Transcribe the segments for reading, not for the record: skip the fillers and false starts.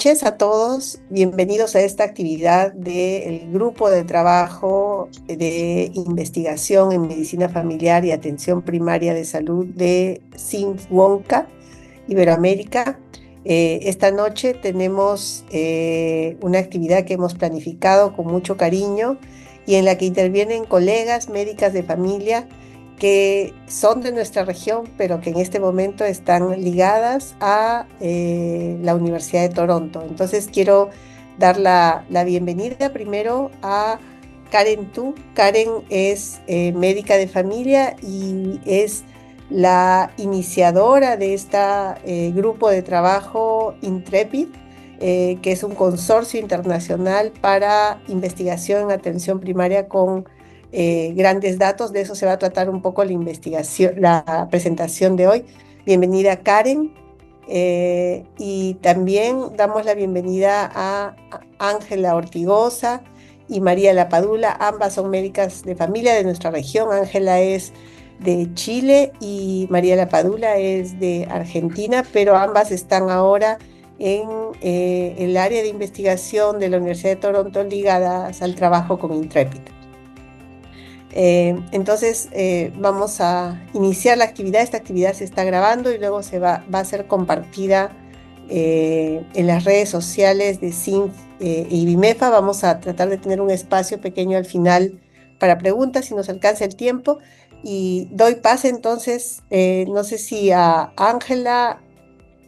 noches a todos. Bienvenidos a esta actividad del Grupo de Trabajo de Investigación en Medicina Familiar y Atención Primaria de Salud de SINF-WONCA, Iberoamérica. Esta noche tenemos una actividad que hemos planificado con mucho cariño y en la que intervienen colegas médicas de familia que son de nuestra región, pero que en este momento están ligadas a la Universidad de Toronto. Entonces quiero dar la bienvenida primero a Karen Tu. Karen es médica de familia y es la iniciadora de este grupo de trabajo Intrepid, que es un consorcio internacional para investigación en atención primaria con grandes datos. De eso se va a tratar un poco la investigación, la presentación de hoy. Bienvenida Karen. Y también damos la bienvenida a Ángela Ortigosa y María Lapadula. Ambas son médicas de familia de nuestra región. Ángela es de Chile y María Lapadula es de Argentina, pero ambas están ahora en el área de investigación de la Universidad de Toronto ligadas al trabajo con Intrepid. Entonces vamos a iniciar la actividad. Esta actividad se está grabando y luego va a ser compartida en las redes sociales de SINF y BIMEFA. Vamos a tratar de tener un espacio pequeño al final para preguntas si nos alcanza el tiempo. Y doy pase entonces, no sé si a Ángela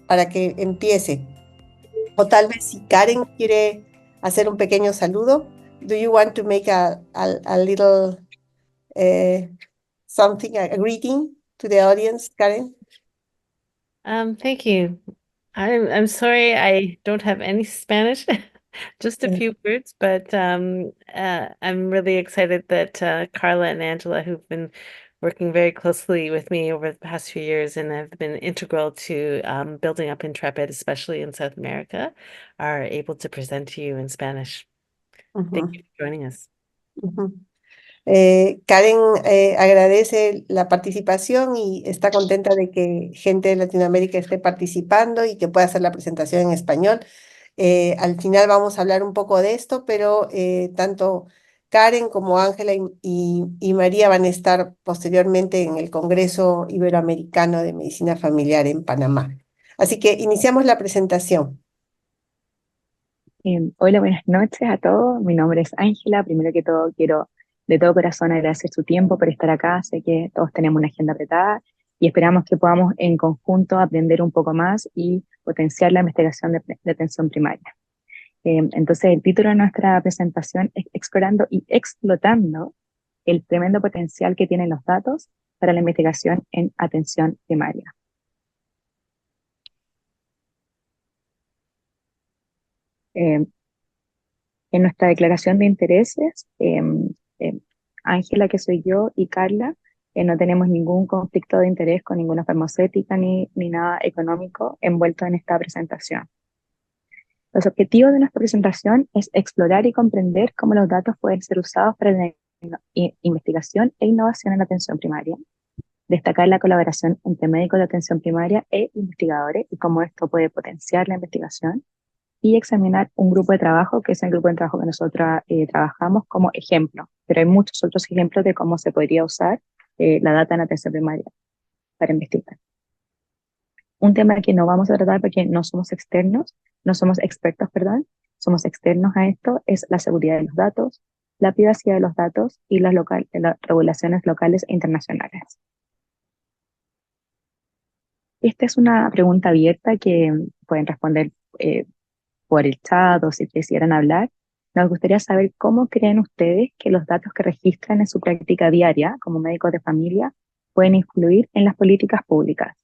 para que empiece. O tal vez si Karen quiere hacer un pequeño saludo. Do you want to make a little uh, something, a greeting to the audience, Karen? Thank you. I'm sorry I don't have any Spanish, just a Mm. few words, but I'm really excited that Carla and Angela, who've been working very closely with me over the past few years and have been integral to building up Intrepid, especially in South America, are able to present to you in Spanish. Thank Ujú, you for joining us. ujú. Karen agradece la participación y está contenta de que gente de Latinoamérica esté participando y que pueda hacer la presentación en español. Al final vamos a hablar un poco de esto, pero tanto Karen como Ángela y María van a estar posteriormente en el Congreso Iberoamericano de Medicina Familiar en Panamá. Así que iniciamos la presentación. Hola, buenas noches a todos. Mi nombre es Ángela. Primero que todo, quiero de todo corazón agradecer su tiempo por estar acá. Sé que todos tenemos una agenda apretada y esperamos que podamos en conjunto aprender un poco más y potenciar la investigación de atención primaria. Entonces, el título de nuestra presentación es Explorando y explotando el tremendo potencial que tienen los datos para la investigación en atención primaria. Eh, En nuestra declaración de intereses, em, Ángela, que soy yo, y Carla, no tenemos ningún conflicto de interés con ninguna farmacéutica ni nada económico envuelto en esta presentación. Los objetivos de nuestra presentación es explorar y comprender cómo los datos pueden ser usados para la investigación e innovación en la atención primaria, destacar la colaboración entre médicos de atención primaria e investigadores y cómo esto puede potenciar la investigación, y examinar un grupo de trabajo, que es el grupo de trabajo que nosotros trabajamos como ejemplo, pero hay muchos otros ejemplos de cómo se podría usar la data en atención primaria para investigar. Un tema que no vamos a tratar porque no somos externos, no somos expertos, perdón, somos externos a esto, es la seguridad de los datos, la privacidad de los datos y las regulaciones locales e internacionales. Esta es una pregunta abierta que pueden responder por el chat o si quisieran hablar. Nos gustaría saber cómo creen ustedes que los datos que registran en su práctica diaria como médicos de familia pueden influir en las políticas públicas.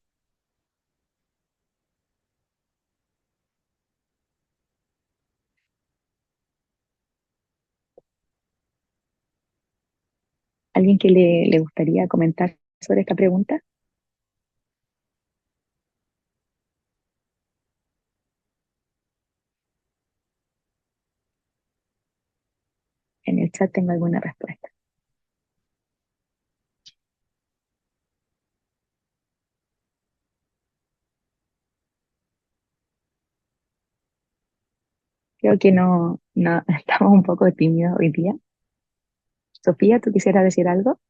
¿Alguien que le gustaría comentar sobre esta pregunta? En el chat tengo alguna respuesta. Creo que no estamos un poco tímidos hoy día. Sofía, ¿tú quisieras decir algo?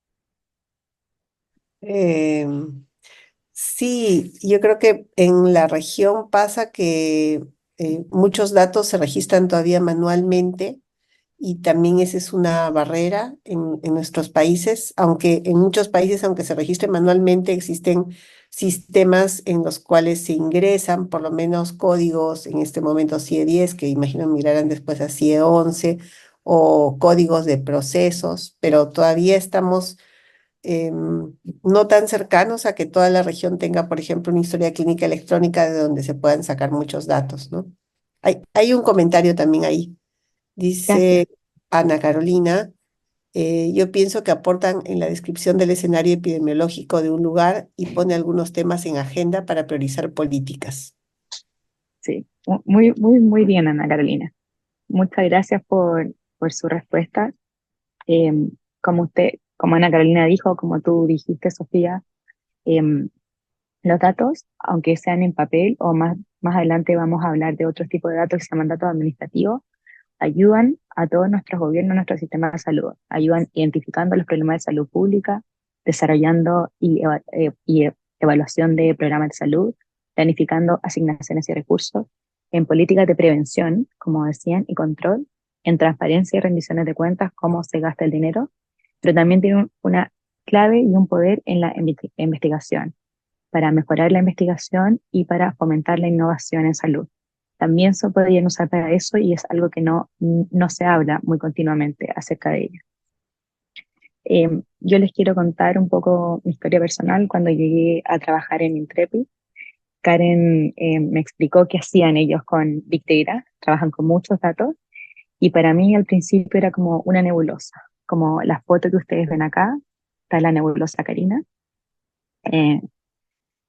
Eh, sí, yo creo que en la región pasa que muchos datos se registran todavía manualmente y también esa es una barrera en nuestros países, aunque en muchos países, aunque se registre manualmente, existen sistemas en los cuales se ingresan por lo menos códigos, en este momento CIE 10, que imagino migrarán después a CIE 11, o códigos de procesos, pero todavía estamos no tan cercanos a que toda la región tenga, por ejemplo, una historia clínica electrónica de donde se puedan sacar muchos datos, ¿no? Hay un comentario también ahí. Gracias. Dice Ana Carolina, yo pienso que aportan en la descripción del escenario epidemiológico de un lugar y pone algunos temas en agenda para priorizar políticas. Sí, muy, muy, muy bien, Ana Carolina. Muchas gracias por su respuesta. Em, como Ana Carolina dijo, como tú dijiste, Sofía, em, los datos, aunque sean en papel o más adelante vamos a hablar de otros tipos de datos que se llaman datos administrativos, ayudan a todos nuestros gobiernos, nuestro sistema de salud, ayudan identificando los problemas de salud pública, desarrollando evaluación de programas de salud, planificando asignaciones y recursos, en políticas de prevención, como decían, y control, en transparencia y rendiciones de cuentas, cómo se gasta el dinero, pero también tiene una clave y un poder en la investigación, para mejorar la investigación y para fomentar la innovación en salud. También se podrían usar para eso y es algo que no se habla muy continuamente acerca de ello. Yo les quiero contar un poco mi historia personal. Cuando llegué a trabajar en Intrepid, Karen me explicó qué hacían ellos con Big Data. Trabajan con muchos datos y para mí al principio era como una nebulosa, como la foto que ustedes ven acá, está la nebulosa Karina. Eh,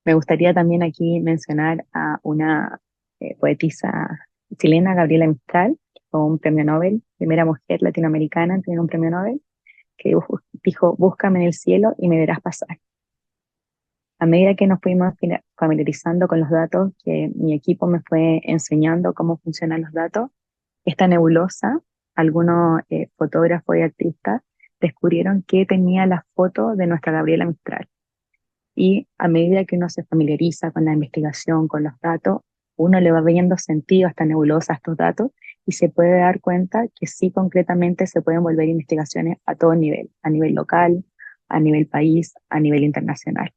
Me gustaría también aquí mencionar a una poetisa chilena, Gabriela Mistral, con un premio Nobel, primera mujer latinoamericana en tener un premio Nobel, que dijo, búscame en el cielo y me verás pasar. A medida que nos fuimos familiarizando con los datos, que mi equipo me fue enseñando cómo funcionan los datos, esta nebulosa, algunos fotógrafos y artistas descubrieron que tenía la foto de nuestra Gabriela Mistral. Y a medida que uno se familiariza con la investigación, con los datos, uno le va viendo sentido a esta nebulosa, a estos datos, y se puede dar cuenta que sí concretamente se pueden volver investigaciones a todo nivel, a nivel local, a nivel país, a nivel internacional.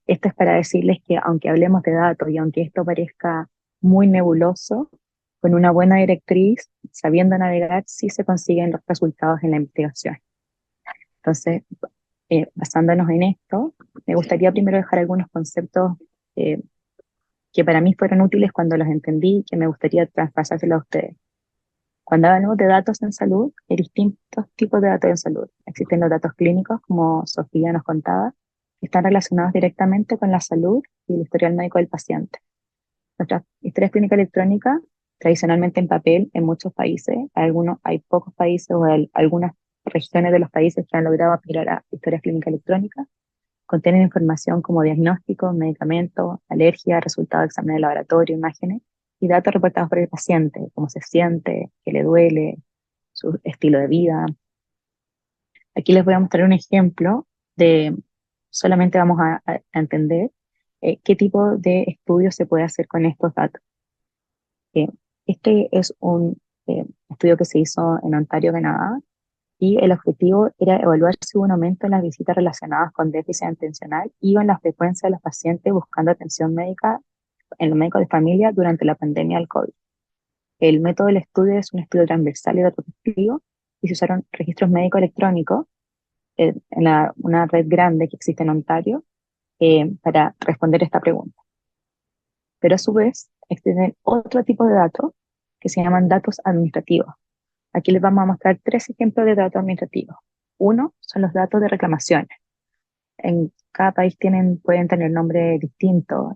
Esto es para decirles que aunque hablemos de datos y aunque esto parezca muy nebuloso, con una buena directriz, sabiendo navegar, sí se consiguen los resultados en la investigación. Entonces, basándonos en esto, me gustaría primero dejar algunos conceptos eh, que para mí fueron útiles cuando los entendí, que me gustaría traspasárselos a ustedes. Cuando hablamos de datos en salud, hay distintos tipos de datos en salud. Existen los datos clínicos, como Sofía nos contaba, que están relacionados directamente con la salud y el historial médico del paciente. Nuestras historias clínicas electrónicas, tradicionalmente en papel en muchos países, hay pocos países o algunas regiones de los países que han logrado migrar a historias clínicas electrónicas, contienen información como diagnósticos, medicamentos, alergias, resultados de exámenes de laboratorio, imágenes y datos reportados por el paciente, cómo se siente, qué le duele, su estilo de vida. Aquí les voy a mostrar un ejemplo de, solamente vamos a entender qué tipo de estudio se puede hacer con estos datos. Eh, este es un estudio que se hizo en Ontario, Canadá, y el objetivo era evaluar si hubo un aumento en las visitas relacionadas con déficit atencional y en la frecuencia de los pacientes buscando atención médica en los médicos de familia durante la pandemia del COVID. El método del estudio es un estudio transversal y retrospectivo y se usaron registros médicos electrónicos en una red grande que existe en Ontario para responder esta pregunta. Pero a su vez existen otro tipo de datos que se llaman datos administrativos. Aquí les vamos a mostrar tres ejemplos de datos administrativos. Uno son los datos de reclamaciones. En cada país pueden tener nombres distintos.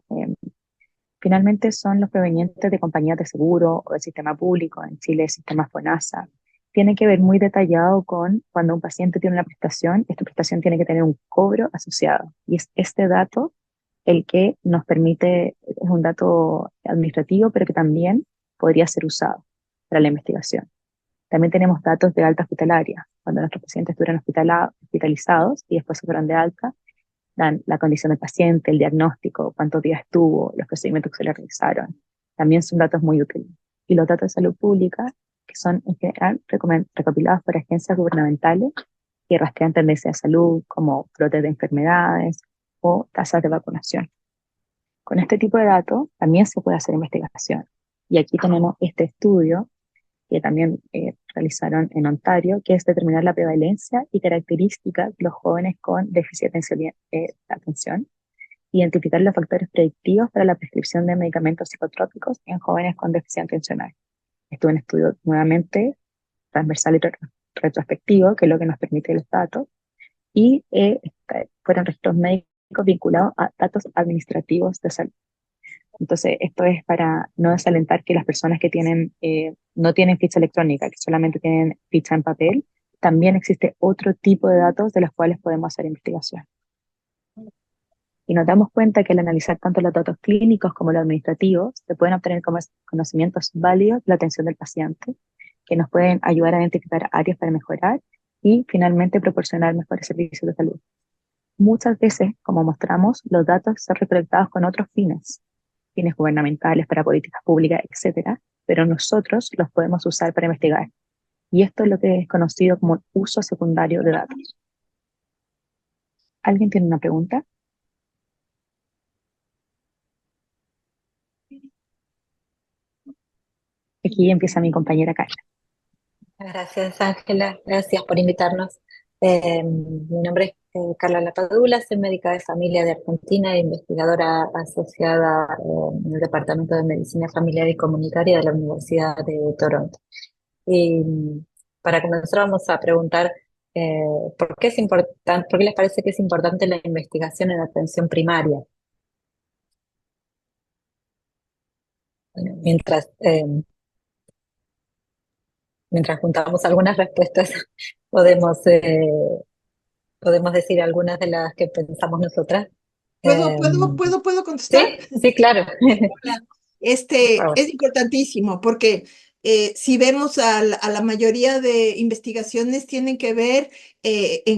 Finalmente son los provenientes de compañías de seguro o del sistema público. En Chile, el sistema FONASA. Tiene que ver muy detallado con cuando un paciente tiene una prestación, esta prestación tiene que tener un cobro asociado. Y es este dato el que nos permite, es un dato administrativo, pero que también podría ser usado. para la investigación. También tenemos datos de alta hospitalaria, cuando nuestros pacientes estuvieron hospitalizados y después se fueron de alta, dan la condición del paciente, el diagnóstico, cuántos días estuvo, los procedimientos que se le realizaron. También son datos muy útiles. Y los datos de salud pública, que son en general recopilados por agencias gubernamentales que rastrean tendencias de salud, como brotes de enfermedades o tasas de vacunación. Con este tipo de datos también se puede hacer investigación. Y aquí tenemos este estudio que también realizaron en Ontario, que es determinar la prevalencia y características de los jóvenes con déficit de atención, identificar los factores predictivos para la prescripción de medicamentos psicotrópicos en jóvenes con déficit atencional. Esto es un estudio nuevamente transversal y retrospectivo, que es lo que nos permite los datos, y fueron registros médicos vinculados a datos administrativos de salud. Entonces, esto es para no desalentar que las personas que no tienen ficha electrónica, que solamente tienen ficha en papel, también existe otro tipo de datos de los cuales podemos hacer investigación. Y nos damos cuenta que al analizar tanto los datos clínicos como los administrativos, se pueden obtener conocimientos válidos de la atención del paciente, que nos pueden ayudar a identificar áreas para mejorar y finalmente proporcionar mejores servicios de salud. Muchas veces, como mostramos, los datos son recolectados con otros fines gubernamentales, para políticas públicas, etcétera, pero nosotros los podemos usar para investigar. Y esto es lo que es conocido como el uso secundario de datos. ¿Alguien tiene una pregunta? Aquí empieza mi compañera Carla. Gracias, Ángela. Gracias por invitarnos. Mi nombre es Carla Lapadula, soy médica de familia de Argentina e investigadora asociada en el Departamento de Medicina Familiar y Comunitaria de la Universidad de Toronto. Y para comenzar vamos a preguntar ¿por qué es importante, por qué les parece que es importante la investigación en atención primaria? Bueno, mientras juntamos algunas respuestas, podemos, podemos decir algunas de las que pensamos nosotras. ¿Puedo contestar? Sí, claro. Hola. Por favor. Es importantísimo porque si vemos a la mayoría de investigaciones tienen que ver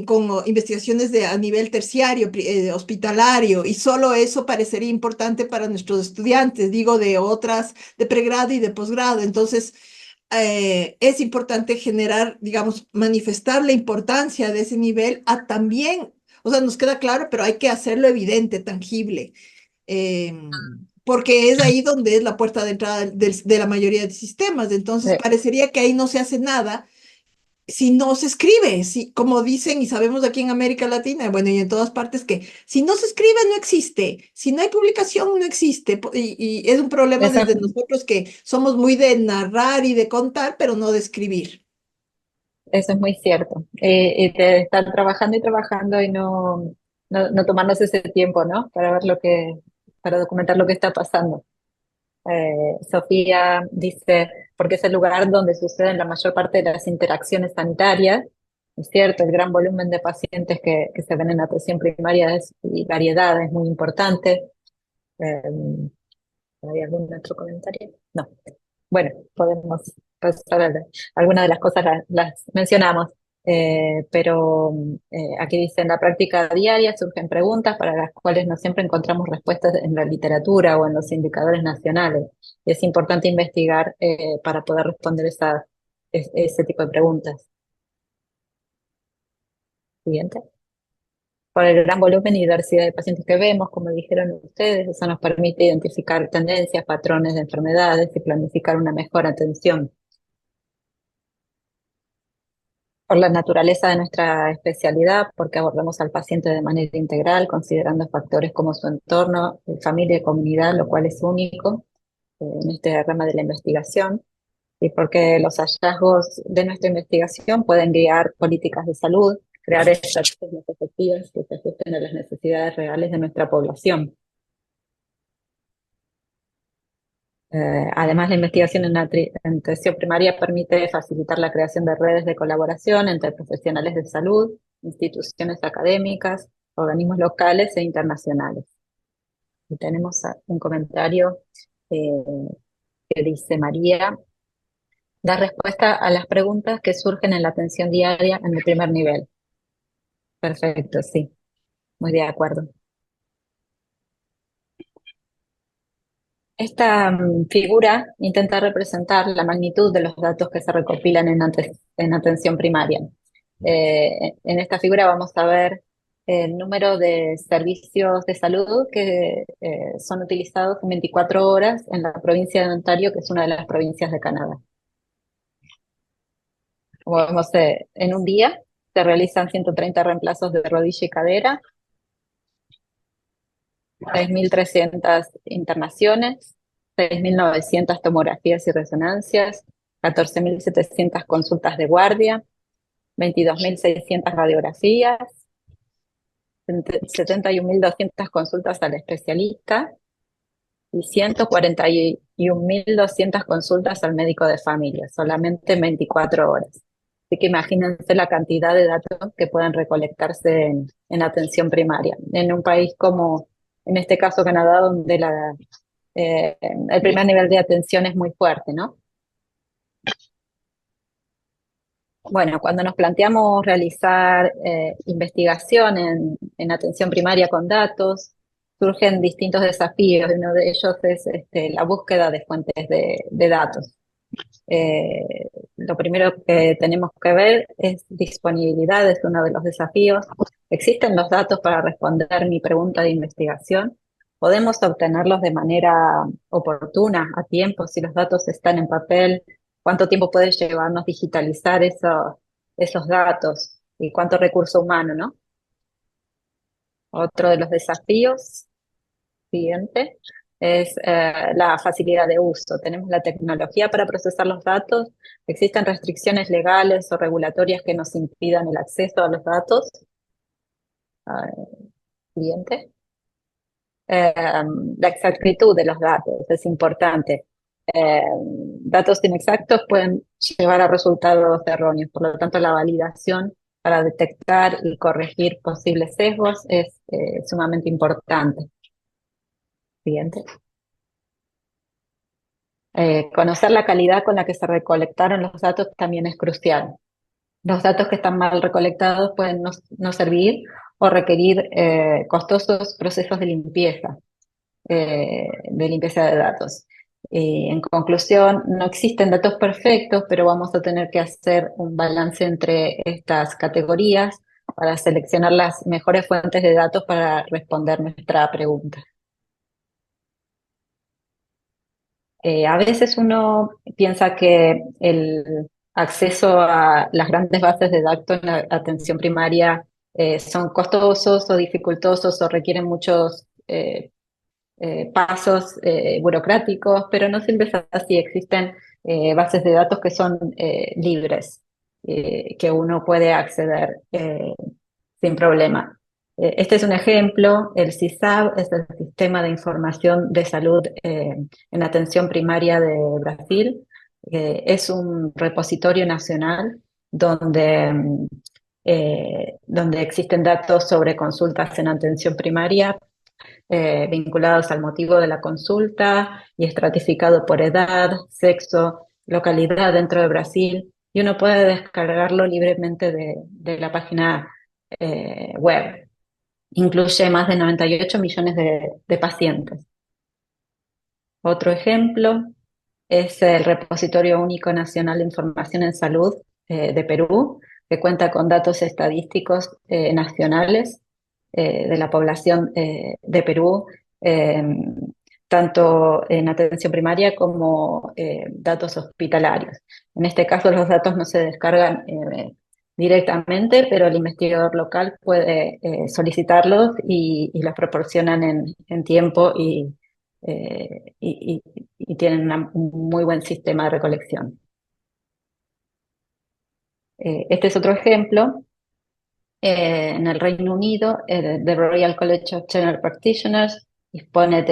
con investigaciones a nivel terciario, hospitalario, y solo eso parecería importante para nuestros estudiantes, digo, de pregrado y de posgrado. Entonces, es importante generar, digamos, manifestar la importancia de ese nivel a también, o sea, nos queda claro, pero hay que hacerlo evidente, tangible, porque es ahí donde es la puerta de entrada de la mayoría de sistemas. Entonces, Sí. parecería que ahí no se hace nada si no se escribe, como dicen y sabemos aquí en América Latina, bueno, y en todas partes, que si no se escribe no existe, si no hay publicación no existe, y es un problema Eso, desde nosotros que somos muy de narrar y de contar, pero no de escribir. eso es muy cierto. Y de estar trabajando y trabajando y no tomarnos ese tiempo, ¿no? Para ver para documentar lo que está pasando. Sofía dice, porque es el lugar donde suceden la mayor parte de las interacciones sanitarias. Es cierto, el gran volumen de pacientes que se ven en atención primaria y variedad es muy importante. ¿Hay algún otro comentario? No. Bueno, podemos pasar algunas de las cosas las mencionamos, pero aquí dice, en la práctica diaria surgen preguntas para las cuales no siempre encontramos respuestas en la literatura o en los indicadores nacionales. Y es importante investigar para poder responder ese tipo de preguntas. Siguiente. Por el gran volumen y diversidad de pacientes que vemos, como dijeron ustedes, eso nos permite identificar tendencias, patrones de enfermedades y planificar una mejor atención. Por la naturaleza de nuestra especialidad, porque abordamos al paciente de manera integral, considerando factores como su entorno, familia y comunidad, lo cual es único en este rama de la investigación, y porque los hallazgos de nuestra investigación pueden guiar políticas de salud, crear estrategias más efectivas que se ajusten a las necesidades reales de nuestra población. Además, la investigación en atención primaria permite facilitar la creación de redes de colaboración entre profesionales de salud, instituciones académicas, organismos locales e internacionales. Y tenemos un comentario que dice María. Da respuesta a las preguntas que surgen en la atención diaria en el primer nivel. Perfecto, sí, muy de acuerdo. Esta figura intenta representar la magnitud de los datos que se recopilan en atención primaria. En esta figura vamos a ver el número de servicios de salud que son utilizados en 24 horas en la provincia de Ontario, que es una de las provincias de Canadá. Como vemos, en un día se realizan 130 reemplazos de rodilla y cadera, 6.300 internaciones, 6.900 tomografías y resonancias, 14.700 consultas de guardia, 22.600 radiografías, 71.200 consultas al especialista y 141.200 consultas al médico de familia, solamente en 24 horas. Así que imagínense la cantidad de datos que pueden recolectarse en atención primaria. En un país como, en este caso, Canadá, donde el primer nivel de atención es muy fuerte, ¿no? Bueno, cuando nos planteamos realizar investigación en atención primaria con datos, surgen distintos desafíos, y uno de ellos es la búsqueda de fuentes de datos. Lo primero que tenemos que ver es disponibilidad, es uno de los desafíos. ¿Existen los datos para responder mi pregunta de investigación? ¿Podemos obtenerlos de manera oportuna, a tiempo, si los datos están en papel? ¿Cuánto tiempo puede llevarnos digitalizar esos datos? ¿Y cuánto recurso humano, no? Otro de los desafíos, siguiente, es la facilidad de uso. Tenemos la tecnología para procesar los datos. ¿Existen restricciones legales o regulatorias que nos impidan el acceso a los datos? Siguiente. La exactitud de los datos es importante. Datos inexactos pueden llevar a resultados erróneos, por lo tanto la validación para detectar y corregir posibles sesgos es sumamente importante. Siguiente. Conocer la calidad con la que se recolectaron los datos también es crucial. Los datos que están mal recolectados pueden no servir o requerir costosos procesos de limpieza de datos. En conclusión, no existen datos perfectos, pero vamos a tener que hacer un balance entre estas categorías para seleccionar las mejores fuentes de datos para responder nuestra pregunta. A veces uno piensa que el acceso a las grandes bases de datos en la atención primaria son costosos o dificultosos o requieren muchos pasos burocráticos, pero no siempre es así. Existen bases de datos que son libres, que uno puede acceder sin problema. Este es un ejemplo, el SISAB es el Sistema de Información de Salud en Atención Primaria de Brasil. Es un repositorio nacional donde existen datos sobre consultas en atención primaria vinculados al motivo de la consulta y estratificado por edad, sexo, localidad dentro de Brasil, y uno puede descargarlo libremente de la página web. Incluye más de 98 millones de pacientes. Otro ejemplo es el Repositorio Único Nacional de Información en Salud de Perú, que cuenta con datos estadísticos nacionales de la población de Perú, tanto en atención primaria como datos hospitalarios. En este caso los datos no se descargan directamente, pero el investigador local puede solicitarlos y los proporcionan en tiempo y tienen un muy buen sistema de recolección. Este es otro ejemplo. En el Reino Unido, The Royal College of General Practitioners dispone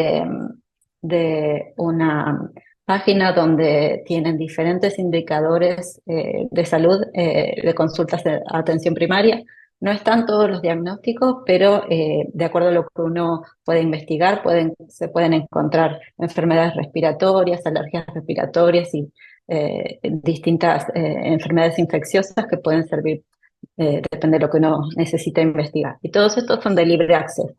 de una página donde tienen diferentes indicadores de salud de consultas de atención primaria. No están todos los diagnósticos, pero de acuerdo a lo que uno puede investigar, se pueden encontrar enfermedades respiratorias, alergias respiratorias y distintas enfermedades infecciosas que pueden servir, depende de lo que uno necesita investigar. Y todos estos son de libre acceso.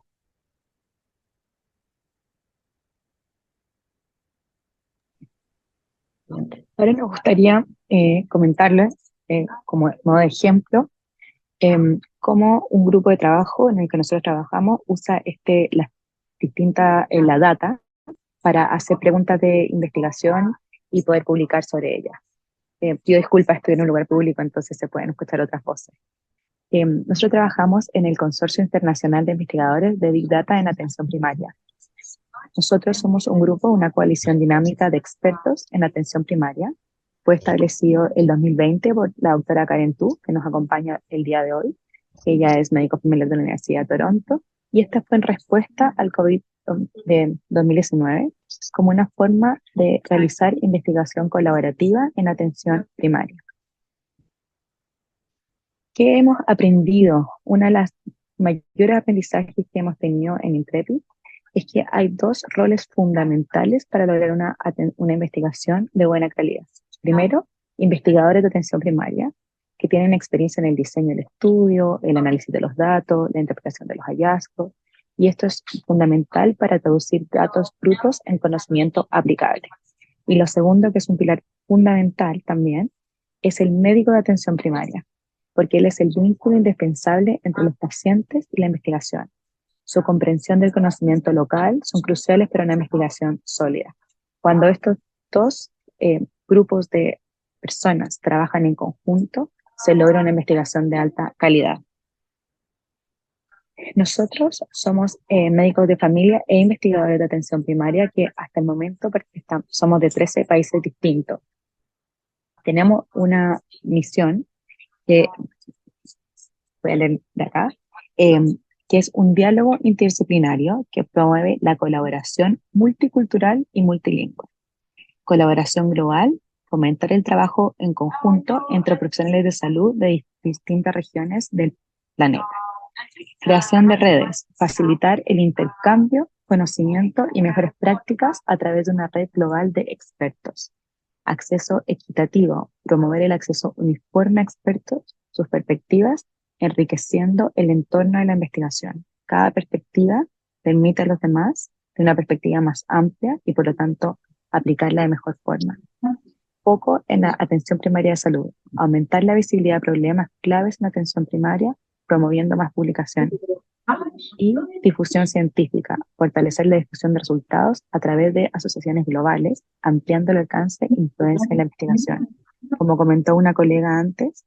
Ahora nos gustaría comentarles, como modo de ejemplo, cómo un grupo de trabajo en el que nosotros trabajamos usa la data para hacer preguntas de investigación y poder publicar sobre ellas. Pido disculpas, estoy en un lugar público, entonces se pueden escuchar otras voces. Nosotros trabajamos en el Consorcio Internacional de Investigadores de Big Data en Atención Primaria. Nosotros somos un grupo, una coalición dinámica de expertos en atención primaria. Fue establecido el 2020 por la doctora Karen Tu, que nos acompaña el día de hoy. Ella es médico familiar de la Universidad de Toronto, y esta fue en respuesta al COVID de 2019 como una forma de realizar investigación colaborativa en atención primaria. ¿Qué hemos aprendido? Una de las mayores aprendizajes que hemos tenido en Intrepid es que hay dos roles fundamentales para lograr una investigación de buena calidad. Primero, investigadores de atención primaria, que tienen experiencia en el diseño del estudio, el análisis de los datos, la interpretación de los hallazgos, y esto es fundamental para traducir datos brutos en conocimiento aplicable. Y lo segundo, que es un pilar fundamental también, es el médico de atención primaria, porque él es el vínculo indispensable entre los pacientes y la investigación. Su comprensión del conocimiento local son cruciales para una investigación sólida. Cuando estos dos grupos de personas trabajan en conjunto, se logra una investigación de alta calidad. Nosotros somos médicos de familia e investigadores de atención primaria que hasta el momento somos de 13 países distintos. Tenemos una misión que voy a leer de acá, que es un diálogo interdisciplinario que promueve la colaboración multicultural y multilingüe. Colaboración global, fomentar el trabajo en conjunto entre profesionales de salud de distintas regiones del planeta. Creación de redes, facilitar el intercambio, conocimiento y mejores prácticas a través de una red global de expertos. Acceso equitativo, promover el acceso uniforme a expertos, sus perspectivas, enriqueciendo el entorno de la investigación. Cada perspectiva permite a los demás tener una perspectiva más amplia y por lo tanto aplicarla de mejor forma. Foco en la atención primaria de salud, aumentar la visibilidad de problemas claves en atención primaria, promoviendo más publicación. Y difusión científica, fortalecer la difusión de resultados a través de asociaciones globales, ampliando el alcance e influencia en la investigación. Como comentó una colega antes,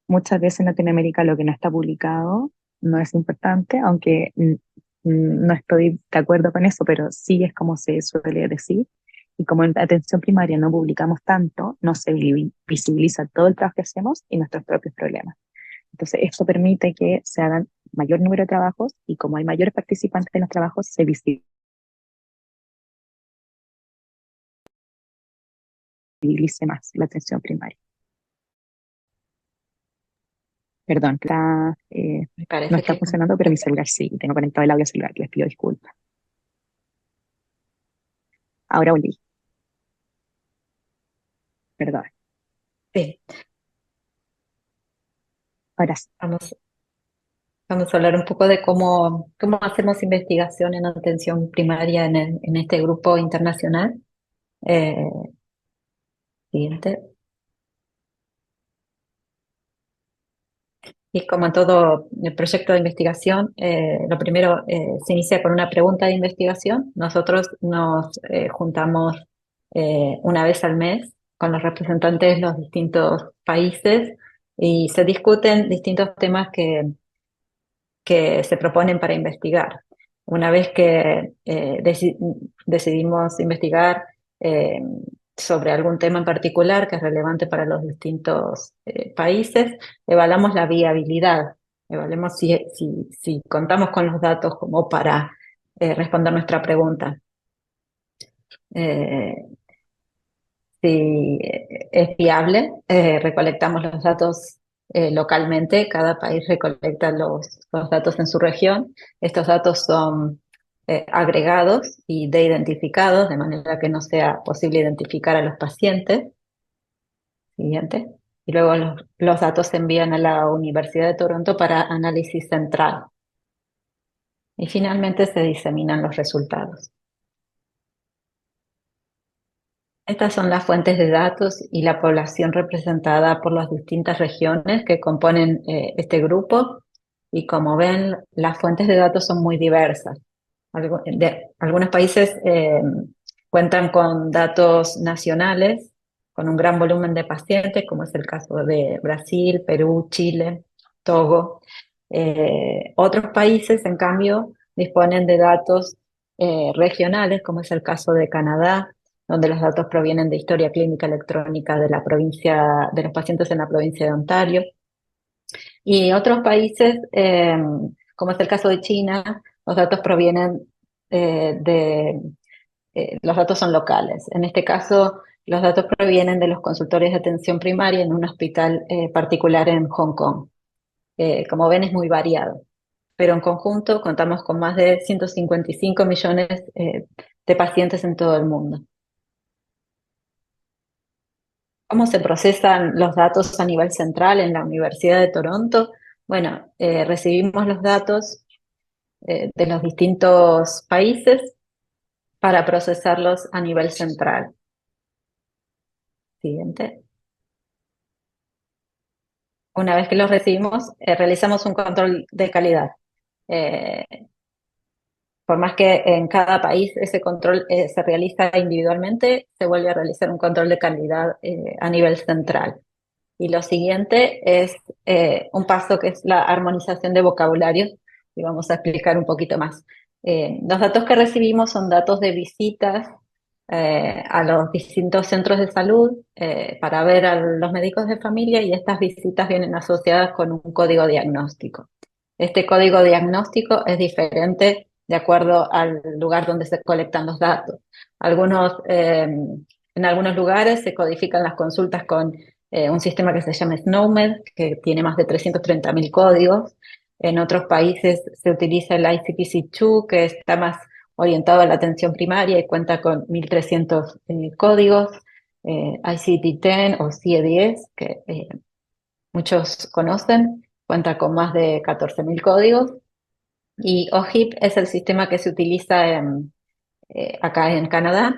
muchas veces en Latinoamérica lo que no está publicado no es importante, aunque no estoy de acuerdo con eso, pero sí es como se suele decir. Y como en atención primaria no publicamos tanto, no se visibiliza todo el trabajo que hacemos y nuestros propios problemas. Entonces, esto permite que se hagan mayor número de trabajos y como hay mayores participantes en los trabajos, se visibilice más la atención primaria. Perdón, Me parece no está que funcionando, pero mi celular sí, tengo conectado el audio celular, les pido disculpas. Ahora volví. Perdón, sí. ahora sí. Vamos a hablar un poco de cómo hacemos investigación en atención primaria en este grupo internacional. Siguiente. Y como en todo el proyecto de investigación, lo primero se inicia con una pregunta de investigación. Nosotros nos juntamos una vez al mes con los representantes de los distintos países y se discuten distintos temas que se proponen para investigar. Una vez que decidimos investigar sobre algún tema en particular que es relevante para los distintos países, evaluamos la viabilidad, evaluamos si contamos con los datos como para responder nuestra pregunta. Si es viable, recolectamos los datos localmente, cada país recolecta los datos en su región. Estos datos son agregados y de identificados, de manera que no sea posible identificar a los pacientes. Siguiente. Y luego los datos se envían a la Universidad de Toronto para análisis central. Y finalmente se diseminan los resultados. Estas son las fuentes de datos y la población representada por las distintas regiones que componen este grupo. Y como ven, las fuentes de datos son muy diversas. Algunos países cuentan con datos nacionales, con un gran volumen de pacientes, como es el caso de Brasil, Perú, Chile, Togo. Otros países, en cambio, disponen de datos regionales, como es el caso de Canadá, donde los datos provienen de historia clínica electrónica de la provincia, de los pacientes en la provincia de Ontario. Y otros países, como es el caso de China, los datos provienen los datos son locales. En este caso, los datos provienen de los consultorios de atención primaria en un hospital particular en Hong Kong. Como ven, es muy variado. Pero en conjunto contamos con más de 155 millones de pacientes en todo el mundo. ¿Cómo se procesan los datos a nivel central en la Universidad de Toronto? Bueno, recibimos los datos de los distintos países para procesarlos a nivel central. Siguiente. Una vez que los recibimos, realizamos un control de calidad. Por más que en cada país ese control se realiza individualmente, se vuelve a realizar un control de calidad a nivel central. Y lo siguiente es un paso que es la armonización de vocabulario, y vamos a explicar un poquito más. Los datos que recibimos son datos de visitas a los distintos centros de salud para ver a los médicos de familia, y estas visitas vienen asociadas con un código diagnóstico. Este código diagnóstico es diferente de acuerdo al lugar donde se colectan los datos. En algunos lugares se codifican las consultas con un sistema que se llama SNOMED, que tiene más de 330.000 códigos. En otros países se utiliza el ICPC2, que está más orientado a la atención primaria y cuenta con 1.300 códigos. ICD-10 o CIE-10, que muchos conocen, cuenta con más de 14.000 códigos. Y OHIP es el sistema que se utiliza acá en Canadá,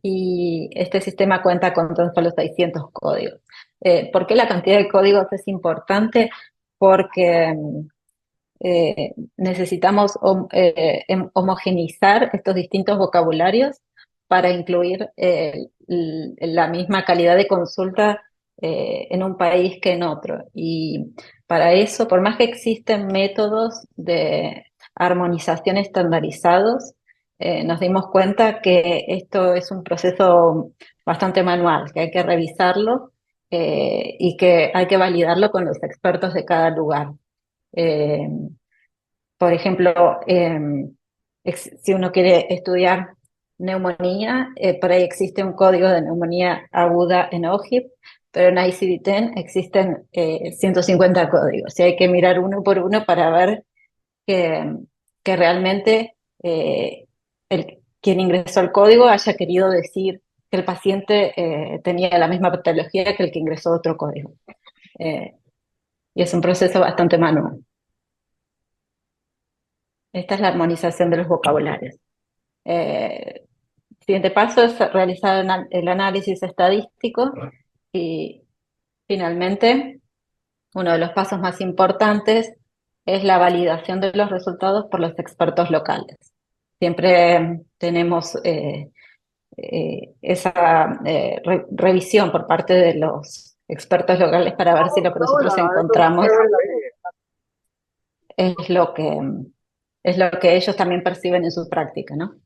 y este sistema cuenta con tan solo 600 códigos. ¿Por qué la cantidad de códigos es importante? Porque necesitamos homogeneizar estos distintos vocabularios para incluir la misma calidad de consulta en un país que en otro. Y para eso, por más que existen métodos de armonización estandarizados, nos dimos cuenta que esto es un proceso bastante manual, que hay que revisarlo y que hay que validarlo con los expertos de cada lugar. Eh, por ejemplo, si uno quiere estudiar neumonía, por ahí existe un código de neumonía aguda en OHIP, pero en ICD-10 existen 150 códigos, y hay que mirar uno por uno para ver que, que realmente quien ingresó el código haya querido decir que el paciente tenía la misma patología que el que ingresó otro código. Y es un proceso bastante manual. Esta es la armonización de los vocabularios. Siguiente paso es realizar el análisis estadístico, y finalmente uno de los pasos más importantes es la validación de los resultados por los expertos locales. Siempre tenemos esa revisión por parte de los expertos locales para ver si lo que nosotros encontramos es lo que ellos también perciben en su práctica, ¿no?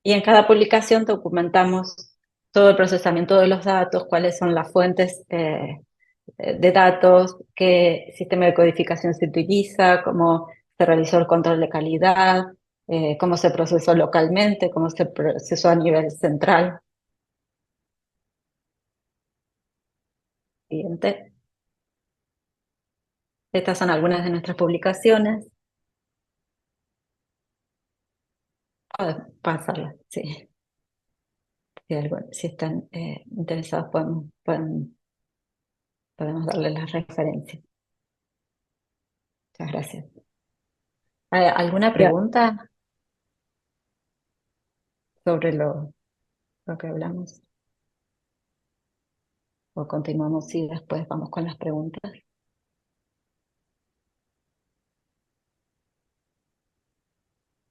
Y en cada publicación documentamos todo el procesamiento de los datos, cuáles son las fuentes de datos, qué sistema de codificación se utiliza, cómo se realizó el control de calidad, cómo se procesó localmente, cómo se procesó a nivel central. Siguiente. Estas son algunas de nuestras publicaciones. Pásala, sí. si están interesados podemos darle las referencias. Muchas gracias. ¿Alguna Ya, pregunta sobre lo que hablamos? ¿O continuamos y después vamos con las preguntas?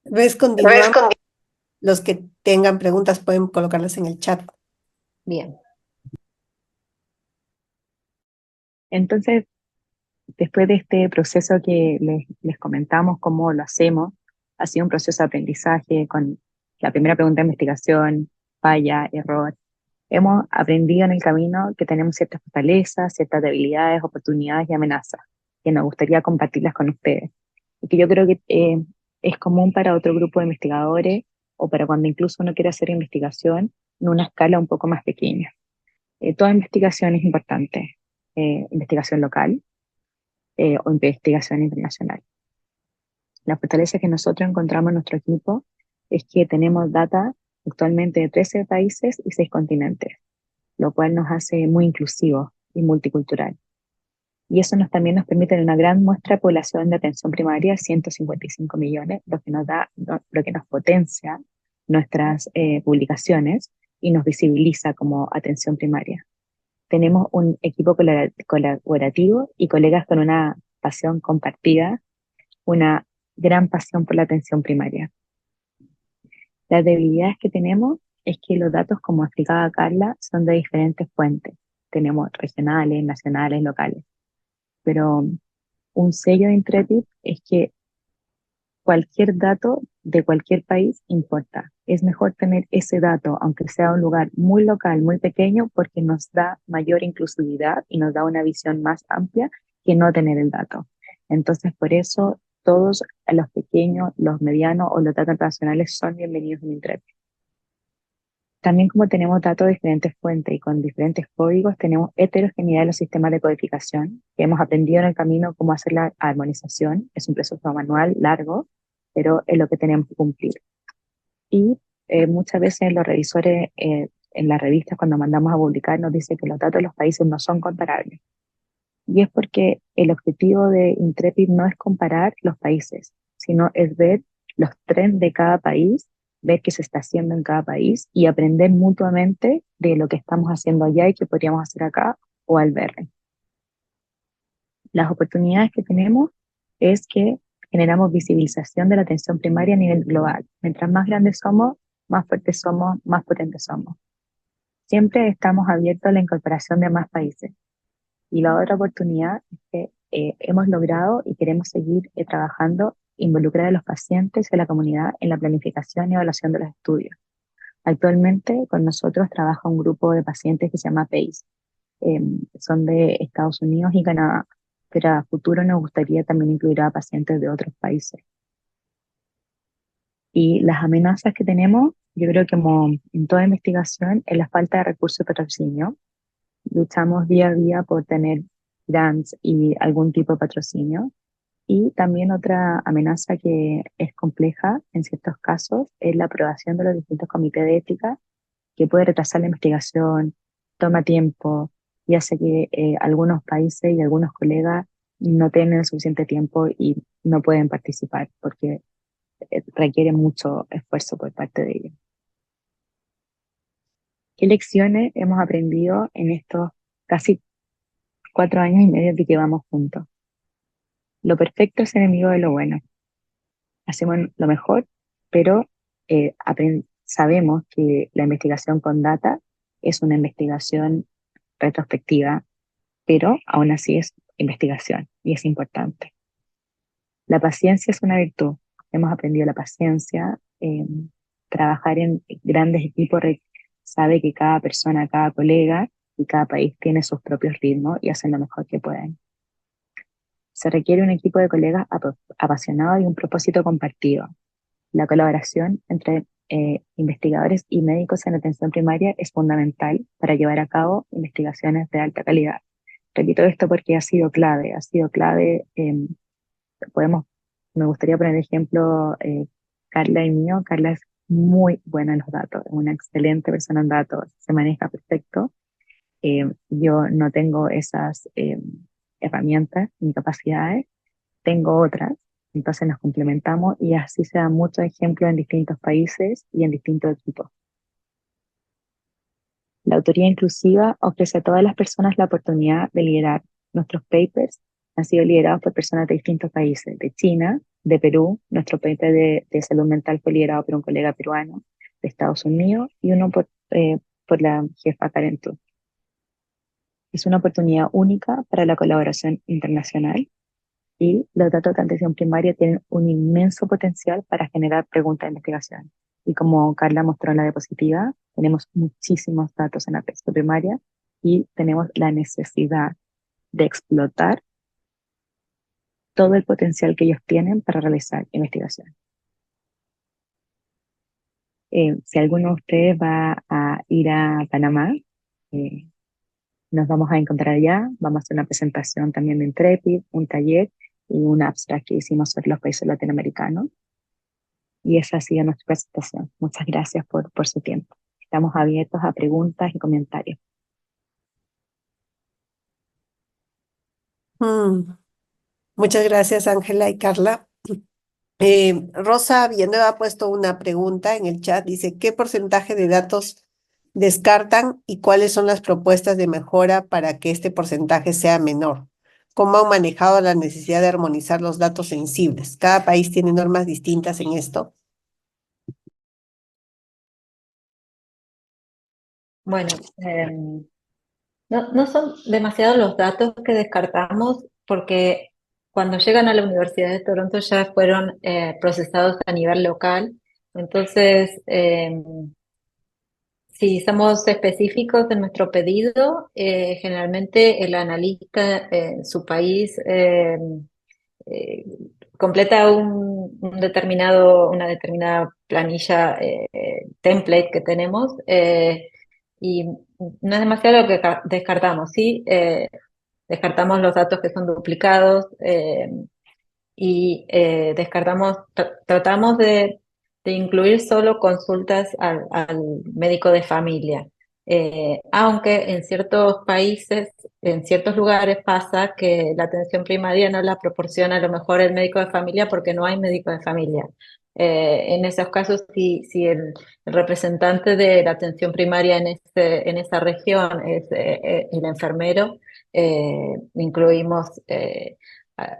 ¿Ves? Continuamos. Los que tengan preguntas pueden colocarlas en el chat. Bien. entonces, después de este proceso que les comentamos cómo lo hacemos, ha sido un proceso de aprendizaje con la primera pregunta de investigación, falla, error. Hemos aprendido en el camino que tenemos ciertas fortalezas, ciertas debilidades, oportunidades y amenazas, que nos gustaría compartirlas con ustedes. Y que yo creo que es común para otro grupo de investigadores o para cuando incluso uno quiere hacer investigación en una escala un poco más pequeña. Toda investigación es importante, investigación local o investigación internacional. La fortaleza que nosotros encontramos en nuestro equipo es que tenemos data actualmente de 13 países y 6 continentes, lo cual nos hace muy inclusivos y multicultural. Y eso también nos permite una gran muestra de población de atención primaria, 155 millones, lo que nos potencia nuestras publicaciones y nos visibiliza como atención primaria. Tenemos un equipo colaborativo y colegas con una pasión compartida, una gran pasión por la atención primaria. Las debilidades que tenemos es que los datos, como explicaba Carla, son de diferentes fuentes. Tenemos regionales, nacionales, locales. Pero un sello de Intrepid es que cualquier dato de cualquier país importa. Es mejor tener ese dato, aunque sea un lugar muy local, muy pequeño, porque nos da mayor inclusividad y nos da una visión más amplia que no tener el dato. Entonces, por eso, todos los pequeños, los medianos o los datos internacionales son bienvenidos en Intrepid. También como tenemos datos de diferentes fuentes y con diferentes códigos, tenemos heterogeneidad en los sistemas de codificación, que hemos aprendido en el camino cómo hacer la armonización. Es un proceso manual largo, pero es lo que tenemos que cumplir. Y muchas veces los revisores en las revistas, cuando mandamos a publicar, nos dicen que los datos de los países no son comparables. Y es porque el objetivo de Intrepid no es comparar los países, sino es ver los trends de cada país, ver qué se está haciendo en cada país y aprender mutuamente de lo que estamos haciendo allá y qué podríamos hacer acá o al verlo. Las oportunidades que tenemos es que generamos visibilización de la atención primaria a nivel global. Mientras más grandes somos, más fuertes somos, más potentes somos. Siempre estamos abiertos a la incorporación de más países. Y la otra oportunidad es que hemos logrado y queremos seguir trabajando, involucrar a los pacientes y a la comunidad en la planificación y evaluación de los estudios. Actualmente con nosotros trabaja un grupo de pacientes que se llama PACE. Son de Estados Unidos y Canadá, pero a futuro nos gustaría también incluir a pacientes de otros países. Y las amenazas que tenemos, yo creo que como en toda investigación, es la falta de recursos de patrocinio. Luchamos día a día por tener grants y algún tipo de patrocinio. Y también otra amenaza que es compleja en ciertos casos es la aprobación de los distintos comités de ética, que puede retrasar la investigación, toma tiempo y hace que algunos países y algunos colegas no tienen el suficiente tiempo y no pueden participar porque requiere mucho esfuerzo por parte de ellos. ¿Qué lecciones hemos aprendido en estos casi 4 años y medio que llevamos juntos? Lo perfecto es enemigo de lo bueno. Hacemos lo mejor, pero sabemos que la investigación con data es una investigación retrospectiva, pero aún así es investigación y es importante. La paciencia es una virtud. Hemos aprendido la paciencia. Trabajar en grandes equipos sabe que cada persona, cada colega y cada país tiene sus propios ritmos y hacen lo mejor que pueden. Se requiere un equipo de colegas apasionados y un propósito compartido. La colaboración entre investigadores y médicos en atención primaria es fundamental para llevar a cabo investigaciones de alta calidad. Repito esto porque ha sido clave, me gustaría poner ejemplo Carla y mío. Carla es muy buena en los datos, es una excelente persona en datos, se maneja perfecto. Yo no tengo esas herramientas ni capacidades, tengo otras, entonces nos complementamos y así se dan muchos ejemplos en distintos países y en distintos equipos. La autoría inclusiva ofrece a todas las personas la oportunidad de liderar. Nuestros papers han sido liderados por personas de distintos países, de China, de Perú, nuestro paper de salud mental fue liderado por un colega peruano, de Estados Unidos y uno por la jefa Karen Tu. Es una oportunidad única para la colaboración internacional y los datos de atención primaria tienen un inmenso potencial para generar preguntas de investigación. Y como Carla mostró en la diapositiva, tenemos muchísimos datos en la atención primaria y tenemos la necesidad de explotar todo el potencial que ellos tienen para realizar investigación. Si alguno de ustedes va a ir a Panamá, nos vamos a encontrar allá, vamos a hacer una presentación también de Intrepid, un taller y un abstract que hicimos sobre los países latinoamericanos. Y esa ha sido nuestra presentación. Muchas gracias por su tiempo. Estamos abiertos a preguntas y comentarios. Muchas gracias, Ángela y Carla. Rosa Villanueva ha puesto una pregunta en el chat. Dice, ¿qué porcentaje de datos descartan y cuáles son las propuestas de mejora para que este porcentaje sea menor? ¿Cómo han manejado la necesidad de armonizar los datos sensibles? Cada país tiene normas distintas en esto. Bueno, no son demasiados los datos que descartamos porque cuando llegan a la Universidad de Toronto ya fueron procesados a nivel local. Entonces, si somos específicos en nuestro pedido, generalmente el analista en su país eh, completa una determinada planilla template que tenemos y no es demasiado lo que descartamos, ¿sí? Descartamos los datos que son duplicados y tratamos de incluir solo consultas al médico de familia. Aunque en ciertos países, en ciertos lugares pasa que la atención primaria no la proporciona a lo mejor el médico de familia porque no hay médico de familia. En esos casos, si el representante de la atención primaria en esa región es el enfermero, incluimos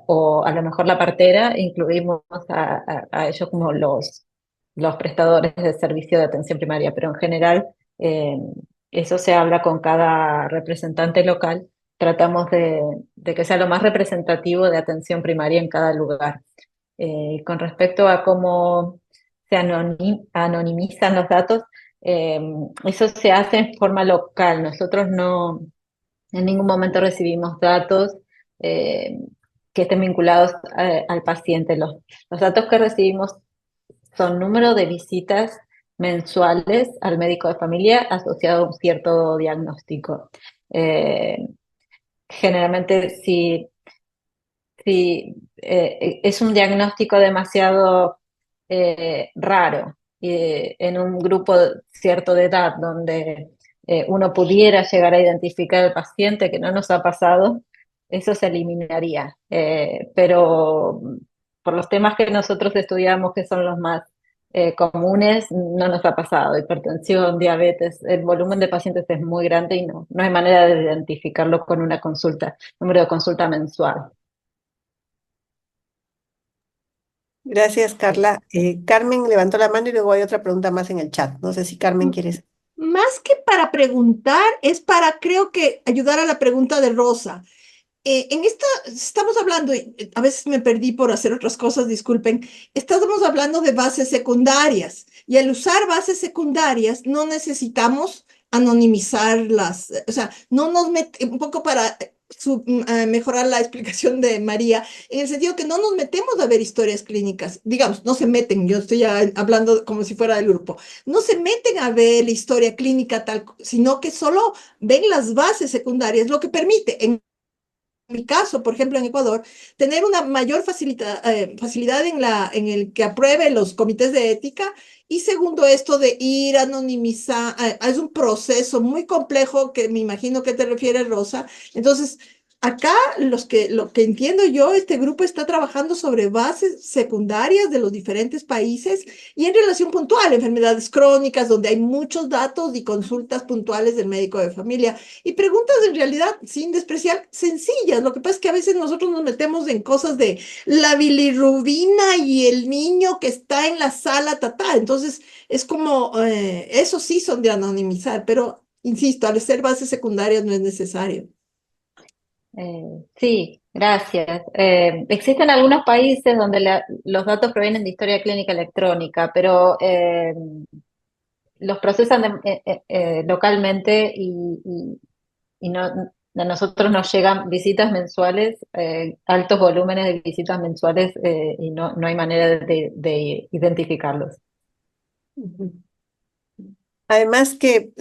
o a lo mejor la partera, incluimos a ellos como los prestadores de servicio de atención primaria, pero en general eso se habla con cada representante local, tratamos de que sea lo más representativo de atención primaria en cada lugar. Con respecto a cómo se anonimizan los datos, eso se hace en forma local, nosotros no en ningún momento recibimos datos que estén vinculados al paciente. Los datos que recibimos son número de visitas mensuales al médico de familia asociado a un cierto diagnóstico. Generalmente, si es un diagnóstico demasiado raro en un grupo cierto de edad donde uno pudiera llegar a identificar al paciente, que no nos ha pasado, eso se eliminaría. Pero por los temas que nosotros estudiamos, que son los más comunes, no nos ha pasado. Hipertensión, diabetes, el volumen de pacientes es muy grande y no hay manera de identificarlo con una consulta, número de consulta mensual. Gracias, Carla. Carmen levantó la mano y luego hay otra pregunta más en el chat. No sé si Carmen quieres. Más que para preguntar, es para, creo que, ayudar a la pregunta de Rosa. En esta, estamos hablando, a veces me perdí por hacer otras cosas, disculpen, estamos hablando de bases secundarias y al usar bases secundarias no necesitamos anonimizarlas, o sea, no nos un poco para mejorar la explicación de María, en el sentido que no nos metemos a ver historias clínicas, digamos, no se meten, yo estoy hablando como si fuera del grupo, no se meten a ver la historia clínica tal, sino que solo ven las bases secundarias, lo que permite en mi caso, por ejemplo, en Ecuador, tener una mayor facilidad en el que apruebe los comités de ética. Y segundo, esto de ir anonimizar, es un proceso muy complejo que me imagino que te refieres, Rosa. Entonces, acá lo que entiendo yo, este grupo está trabajando sobre bases secundarias de los diferentes países y en relación puntual, enfermedades crónicas, donde hay muchos datos y consultas puntuales del médico de familia. Y preguntas en realidad, sin despreciar, sencillas. Lo que pasa es que a veces nosotros nos metemos en cosas de la bilirrubina y el niño que está en la sala, Entonces, es como, eso sí son de anonimizar, pero insisto, al ser bases secundarias no es necesario. Sí, gracias. Existen algunos países donde los datos provienen de historia clínica electrónica, pero los procesan localmente y no, a nosotros nos llegan visitas mensuales, altos volúmenes de visitas mensuales y no hay manera de identificarlos. Ujú. Además que,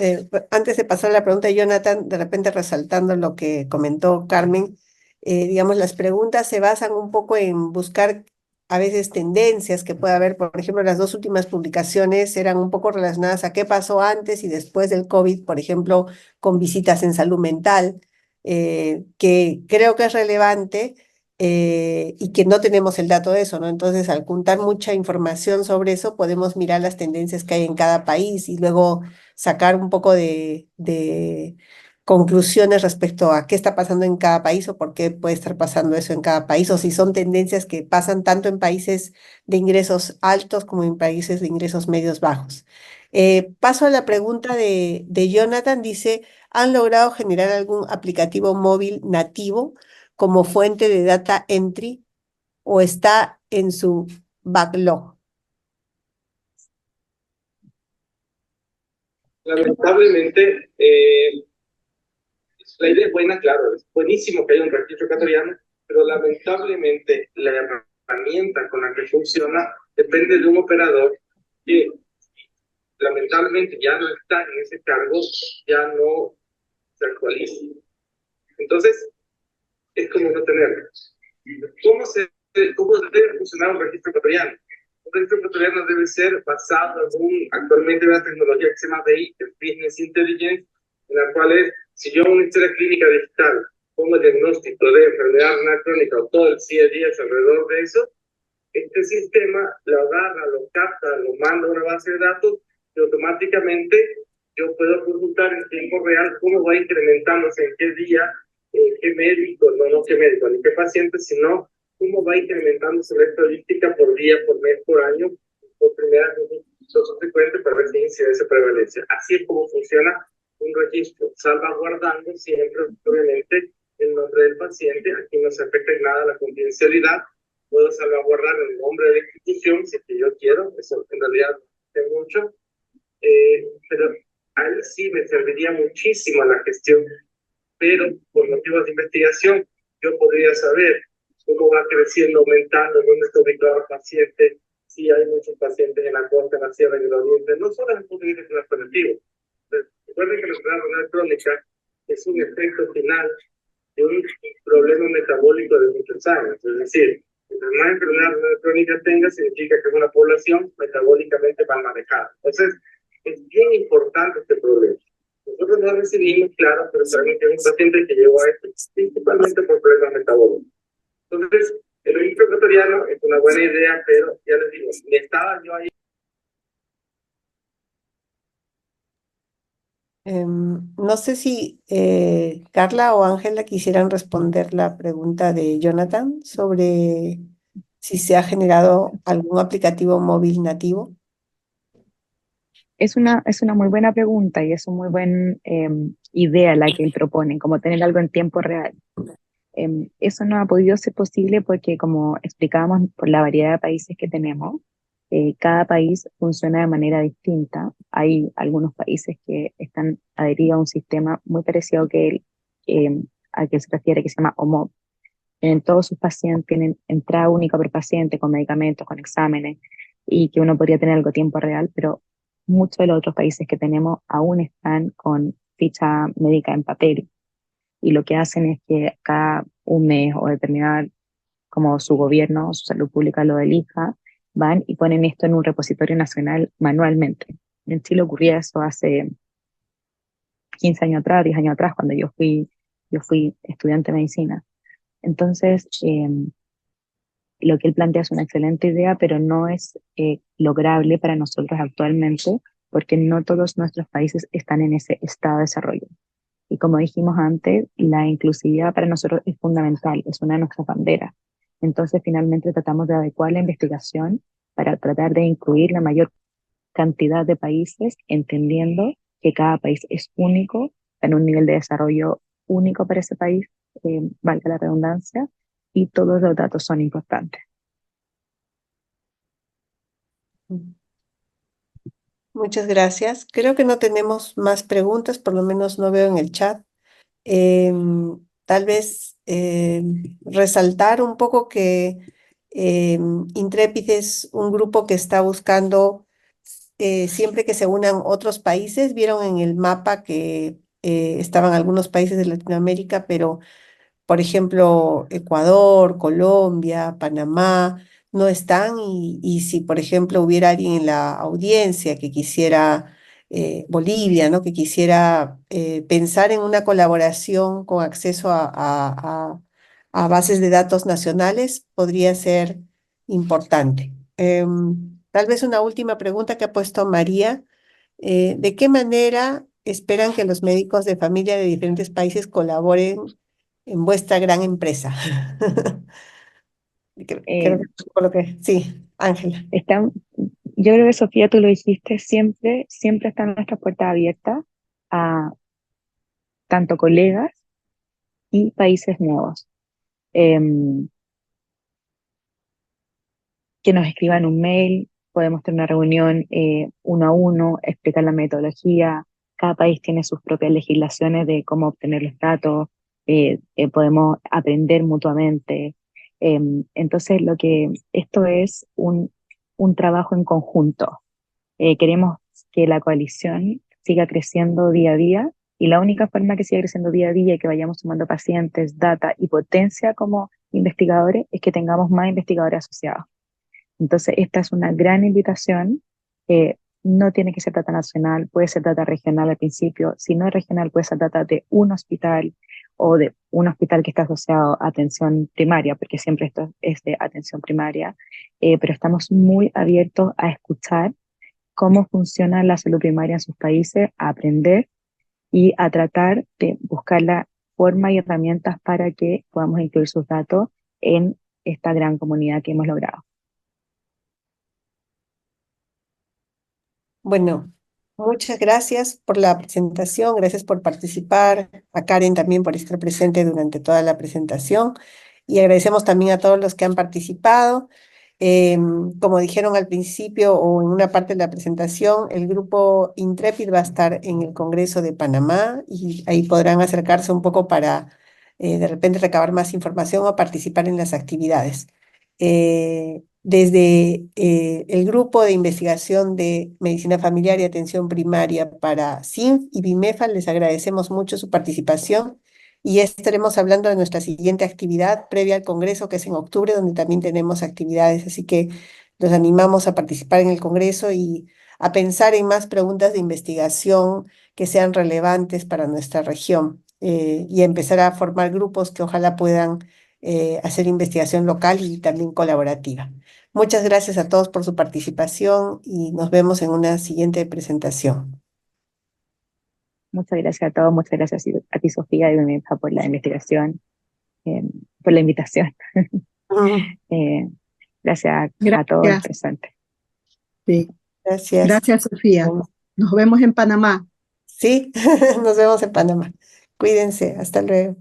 antes de pasar a la pregunta de Jonathan, de repente resaltando lo que comentó Carmen, digamos, las preguntas se basan un poco en buscar a veces tendencias que pueda haber. Por ejemplo, las dos últimas publicaciones eran un poco relacionadas a qué pasó antes y después del COVID, por ejemplo, con visitas en salud mental, que creo que es relevante y que no tenemos el dato de eso, ¿no? Entonces, al juntar mucha información sobre eso, podemos mirar las tendencias que hay en cada país y luego sacar un poco de conclusiones respecto a qué está pasando en cada país o por qué puede estar pasando eso en cada país, o si son tendencias que pasan tanto en países de ingresos altos como en países de ingresos medios bajos. Paso a la pregunta de Jonathan, dice, ¿han logrado generar algún aplicativo móvil nativo como fuente de data entry o está en su backlog? Lamentablemente, la idea es buena, claro, es buenísimo que haya un registro ecuatoriano, pero lamentablemente la herramienta con la que funciona depende de un operador que lamentablemente ya no está en ese cargo, ya no se actualiza. Entonces, es como no tenerlo. ¿Cómo debe funcionar un registro ecuatoriano? Un registro ecuatoriano debe ser basado actualmente en una tecnología que se llama BI, que es Business Intelligence, en la cual es, si yo una historia clínica digital pongo el diagnóstico de enfermedad renal crónica o todo el CIE alrededor de eso, este sistema lo agarra, lo capta, lo manda a una base de datos y automáticamente yo puedo consultar en tiempo real cómo va incrementándose, en qué día, qué médico, no qué médico, ni qué paciente, sino cómo va incrementándose la estadística por día, por mes, por año, por primera dosis subsecuente para ver si hay incidencia o prevalencia. Así es como funciona un registro, salvaguardando siempre, obviamente, el nombre del paciente. Aquí no se afecta en nada la confidencialidad. Puedo salvaguardar el nombre de la institución si es que yo quiero, eso en realidad es mucho, pero ahí sí me serviría muchísimo la gestión, pero por motivos de investigación yo podría saber cómo va creciendo, aumentando, dónde está ubicado el paciente, si hay muchos pacientes en la costa, en la sierra, en el oriente, no solo desde el punto de vista colectivo. Recuerden que la enfermedad renal crónica es un efecto final de un problema metabólico de muchos años, es decir, mientras más enfermedad crónica tenga, significa que es una población metabólicamente mal manejada. Entonces, es bien importante este problema. Nosotros no recibimos, claro, pero sabemos que hay un paciente que llegó a esto principalmente por problemas metabólicos. Entonces, el registro ecuatoriano es una buena idea, pero ya les digo, me estaba yo ahí. No sé si Carla o Ángela quisieran responder la pregunta de Jonathan sobre si se ha generado algún aplicativo móvil nativo. Es una muy buena pregunta y es una muy buena idea la que él propone, como tener algo en tiempo real. Eso no ha podido ser posible porque, como explicábamos, por la variedad de países que tenemos, cada país funciona de manera distinta. Hay algunos países que están adheridos a un sistema muy parecido al que se refiere, que se llama OMOP. Tienen todos sus pacientes, tienen entrada única por paciente, con medicamentos, con exámenes, y que uno podría tener algo a tiempo real, pero muchos de los otros países que tenemos aún están con ficha médica en papel. y lo que hacen es que cada un mes o determinada, como su gobierno, su salud pública lo elija, van y ponen esto en un repositorio nacional manualmente. En Chile ocurría eso hace 15 años atrás, 10 años atrás, cuando yo fui estudiante de medicina. Entonces, lo que él plantea es una excelente idea, pero no es lograble para nosotros actualmente, porque no todos nuestros países están en ese estado de desarrollo. Y como dijimos antes, la inclusividad para nosotros es fundamental, es una de nuestras banderas. Entonces, finalmente tratamos de adecuar la investigación para tratar de incluir la mayor cantidad de países, entendiendo que cada país es único, en un nivel de desarrollo único para ese país, valga la redundancia, y todos los datos son importantes. Muchas gracias. Creo que no tenemos más preguntas, por lo menos no veo en el chat. Tal vez resaltar un poco que Intrepid es un grupo que está buscando siempre que se unan otros países. Vieron en el mapa que estaban algunos países de Latinoamérica, pero por ejemplo, Ecuador, Colombia, Panamá, no están y si, por ejemplo, hubiera alguien en la audiencia que quisiera, Bolivia, ¿no? Que quisiera pensar en una colaboración con acceso a bases de datos nacionales, podría ser importante. Tal vez una última pregunta que ha puesto María. ¿De qué manera esperan que los médicos de familia de diferentes países colaboren en vuestra gran empresa? Creo Eh, que por lo que sí, Ángela. están, yo creo que Sofía, tú lo dijiste, siempre, siempre están nuestras puertas abiertas a tanto colegas y países nuevos. Em, que nos escriban un mail, podemos tener una reunión uno a uno, explicar la metodología. Cada país tiene sus propias legislaciones de cómo obtener los datos, podemos aprender mutuamente. Entonces, esto es un trabajo en conjunto. Queremos que la coalición siga creciendo día a día y la única forma que siga creciendo día a día y que vayamos sumando pacientes, data y potencia como investigadores es que tengamos más investigadores asociados. Entonces, esta es una gran invitación. No tiene que ser data nacional, puede ser data regional al principio. Si no es regional, puede ser data de un hospital o de un hospital que está asociado a atención primaria, porque siempre esto es de atención primaria. Pero estamos muy abiertos a escuchar cómo funciona la salud primaria en sus países, a aprender y a tratar de buscar la forma y herramientas para que podamos incluir sus datos en esta gran comunidad que hemos logrado. Bueno, muchas gracias por la presentación, gracias por participar, a Karen también por estar presente durante toda la presentación y agradecemos también a todos los que han participado. Como dijeron al principio o en una parte de la presentación, el grupo Intrepid va a estar en el Congreso de Panamá y ahí podrán acercarse un poco para de repente recabar más información o participar en las actividades. Desde el grupo de investigación de medicina familiar y atención primaria para CINF y BIMEFA les agradecemos mucho su participación y ya estaremos hablando de nuestra siguiente actividad previa al Congreso, que es en octubre, donde también tenemos actividades. Así que los animamos a participar en el Congreso y a pensar en más preguntas de investigación que sean relevantes para nuestra región y a empezar a formar grupos que ojalá puedan hacer investigación local y también colaborativa. Muchas gracias a todos por su participación y nos vemos en una siguiente presentación. Muchas gracias a todos, muchas gracias a ti, Sofía, y Benita por la investigación, por la invitación. Eh, gracias a todos los Gracias. presentes. Sí. Gracias. Gracias, Sofía. Nos vemos en Panamá. Sí, nos vemos en Panamá. Cuídense, hasta luego.